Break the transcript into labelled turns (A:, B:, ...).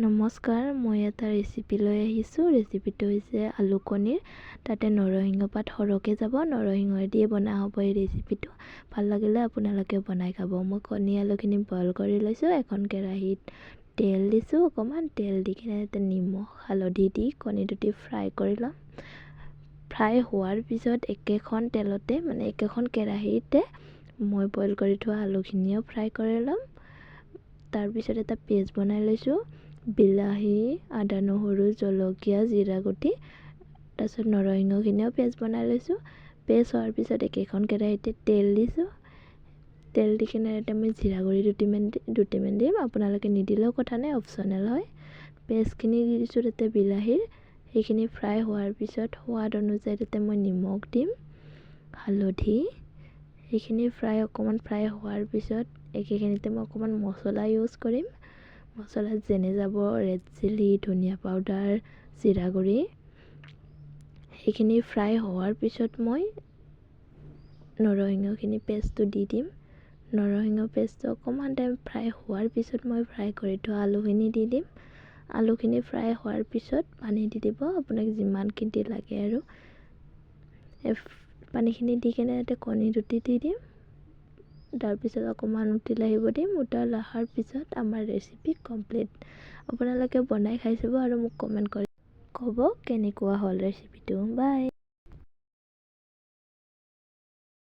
A: নমস্কাৰ, মই এটা ৰেচিপি লৈ আহিছোঁ। ৰেচিপিটো হৈছে আলু কণীৰ। তাতে নৰসিংহ পাত সৰহকৈ যাব। নৰসিংহ দিয়ে বনোৱা হ'ব এই ৰেচিপিটো। ভাল লাগিলে আপোনালোকে বনাই খাব। মই কণী আলুখিনি বইল কৰি লৈছোঁ। এখন কেৰাহীত তেল দিছোঁ, অকণমান তেল দি কিনে তাতে নিমখ হালধি দি কণীটো দি ফ্ৰাই কৰি ল'ম। ফ্ৰাই হোৱাৰ পিছত একেখন তেলতে একেখন কেৰাহীতে মই বইল কৰি থোৱা আলুখিনিও ফ্ৰাই কৰি ল'ম। তাৰপিছত এটা পেষ্ট বনাই লৈছোঁ। বিলাহী, আদা নহৰু, জলকীয়া, জিৰা গুটি, তাৰপিছত নৰসিংহখিনিও পেষ্ট বনাই লৈছোঁ। পেষ্ট হোৱাৰ পিছত একেখন কেৰাহীতে তেল দিছোঁ। তেল দি কিনে তাতে মই জিৰা গুড়ি দুটিমান দিম। আপোনালোকে নিদিলেও কথা নাই, অপশ্যনেল হয়। পেষ্টখিনি দি দিছোঁ তাতে বিলাহীৰ। সেইখিনি ফ্ৰাই হোৱাৰ পিছত সোৱাদ অনুযায়ী তাতে মই নিমখ দিম, হালধি। সেইখিনি অকণমান ফ্ৰাই হোৱাৰ পিছত একেখিনিতে মই অকণমান মছলা ইউজ কৰিম। মছলা যেনে যাব ৰেড চিলি, ধনিয়া পাউডাৰ, জিৰা গুড়ি। সেইখিনি ফ্ৰাই হোৱাৰ পিছত মই নৰসিংহখিনি পেষ্টটো দি দিম। নৰসিংহ পেষ্টটো অকণমান টাইম ফ্ৰাই হোৱাৰ পিছত মই ফ্ৰাই কৰি থোৱা আলুখিনি দি দিম। আলুখিনি ফ্ৰাই হোৱাৰ পিছত পানী দি দিব, আপোনাক যিমানখিনি লাগে আৰু। পানীখিনি দি কিনে তাতে কণী দুটি দি দিম। তাৰপিছত অকণমান উতল আহিব দিম। উতল অহাৰ পিছত আমাৰ ৰেচিপি কমপ্লিট। আপোনালোকে বনাই খাই চাব আৰু মোক কমেণ্ট কৰি ক'ব কেনেকুৱা হ'ল ৰেচিপিটো। বাই।